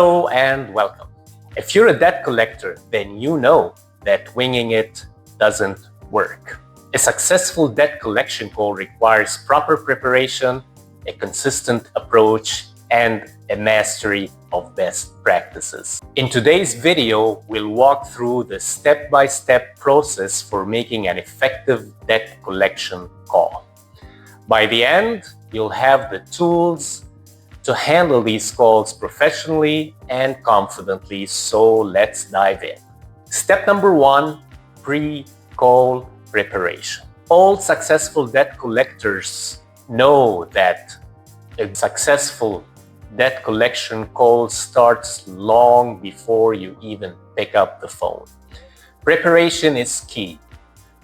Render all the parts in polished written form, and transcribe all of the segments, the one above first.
Hello and welcome. If you're a debt collector, then you know that winging it doesn't work. A successful debt collection call requires proper preparation, a consistent approach, and a mastery of best practices. In today's video, we'll walk through the step-by-step process for making an effective debt collection call. By the end, you'll have the tools to handle these calls professionally and confidently, so let's dive in. Step number 1, pre-call preparation. All successful debt collectors know that a successful debt collection call starts long before you even pick up the phone. Preparation is key.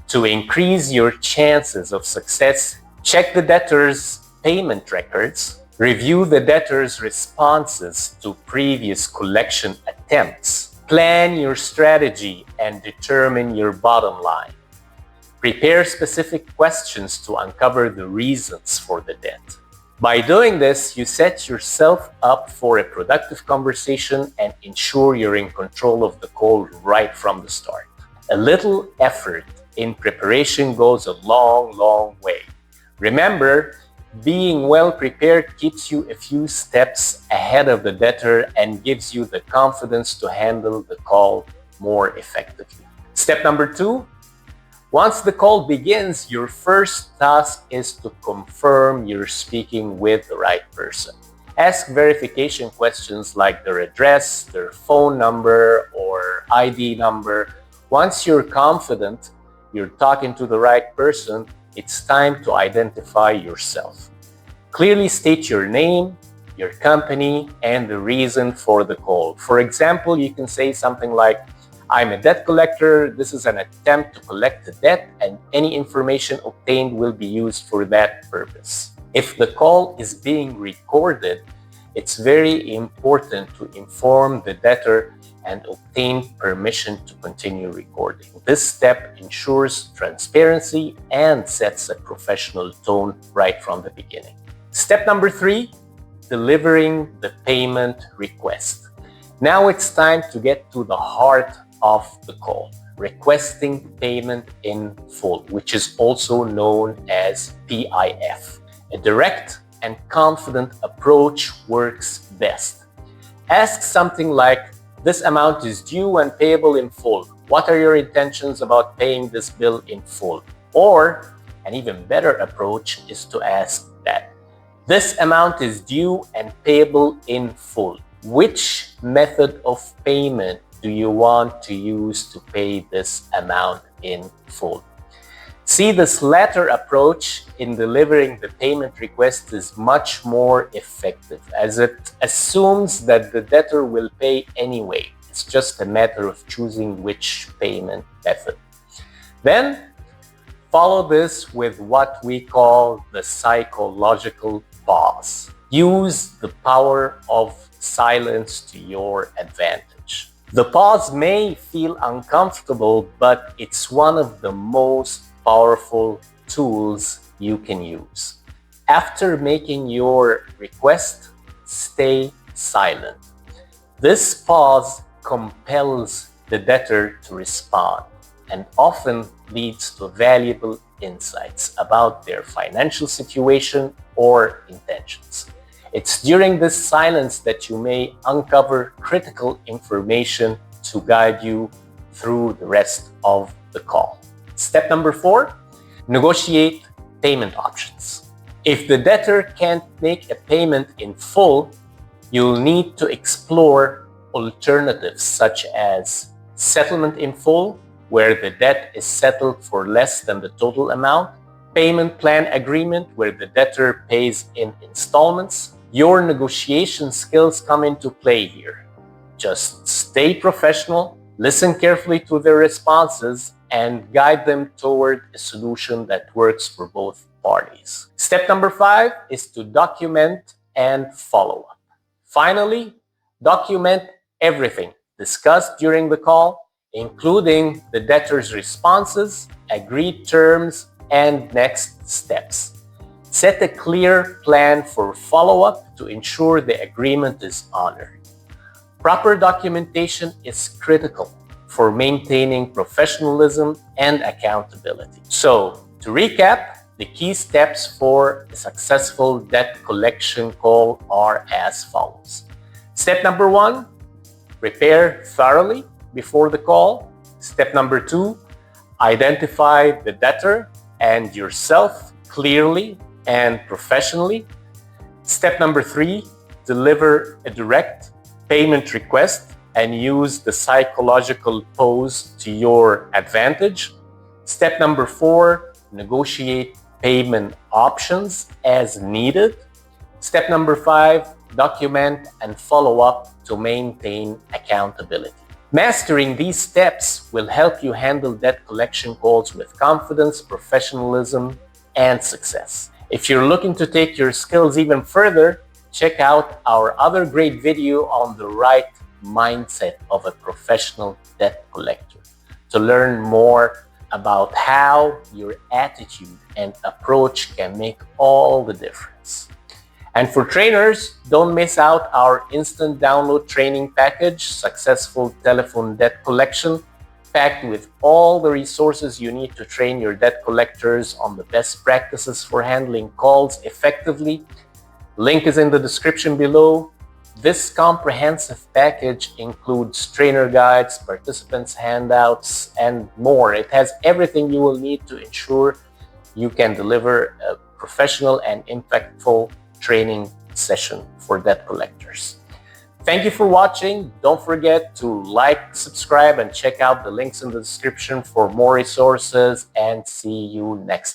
To increase your chances of success, check the debtor's payment records, review the debtor's responses to previous collection attempts, plan your strategy, and determine your bottom line. Prepare specific questions to uncover the reasons for the debt. By doing this, you set yourself up for a productive conversation and ensure you're in control of the call right from the start. A little effort in preparation goes a long way. Remember, being well prepared keeps you a few steps ahead of the debtor and gives you the confidence to handle the call more effectively. Step number 2, once the call begins, your first task is to confirm you're speaking with the right person. Ask verification questions like their address, their phone number, or ID number. Once you're confident you're talking to the right person, it's time to identify yourself. Clearly state your name, your company, and the reason for the call. For example, you can say something like, I'm a debt collector, this is an attempt to collect the debt, and any information obtained will be used for that purpose. If the call is being recorded, it's very important to inform the debtor and obtain permission to continue recording. This step ensures transparency and sets a professional tone right from the beginning. Step number 3, delivering the payment request. Now it's time to get to the heart of the call, requesting payment in full, which is also known as PIF. A direct and confident approach works best. Ask something like, this amount is due and payable in full. What are your intentions about paying this bill in full? Or an even better approach is to ask that, this amount is due and payable in full. Which method of payment do you want to use to pay this amount in full? See, this latter approach in delivering the payment request is much more effective, as it assumes that the debtor will pay anyway. It's just a matter of choosing which payment method. Then, follow this with what we call the psychological pause. Use the power of silence to your advantage. The pause may feel uncomfortable, but it's one of the most powerful tools you can use. After making your request, stay silent. This pause compels the debtor to respond and often leads to valuable insights about their financial situation or intentions. It's during this silence that you may uncover critical information to guide you through the rest of the call. Step number 4, negotiate payment options. If the debtor can't make a payment in full, you'll need to explore alternatives such as settlement in full, where the debt is settled for less than the total amount, payment plan agreement, where the debtor pays in installments. Your negotiation skills come into play here. Just stay professional, listen carefully to their responses, and guide them toward a solution that works for both parties. Step number 5 is to document and follow up. Finally, document everything discussed during the call, including the debtor's responses, agreed terms, and next steps. Set a clear plan for follow-up to ensure the agreement is honored. Proper documentation is critical for maintaining professionalism and accountability. So, to recap, the key steps for a successful debt collection call are as follows. Step number 1, prepare thoroughly before the call. Step number 2, identify the debtor and yourself clearly and professionally. Step number 3, deliver a direct payment request and use the psychological pose to your advantage. Step number 4, negotiate payment options as needed. Step number 5, document and follow up to maintain accountability. Mastering these steps will help you handle debt collection calls with confidence, professionalism, and success. If you're looking to take your skills even further, check out our other great video on the right mindset of a professional debt collector to learn more about how your attitude and approach can make all the difference. And for trainers, don't miss out our instant download training package, Successful Telephone Debt Collection, packed with all the resources you need to train your debt collectors on the best practices for handling calls effectively. Link is in the description below. This comprehensive package includes trainer guides, participants' handouts, and more. It has everything you will need to ensure you can deliver a professional and impactful training session for debt collectors. Thank you for watching. Don't forget to like, subscribe, and check out the links in the description for more resources, and see you next time.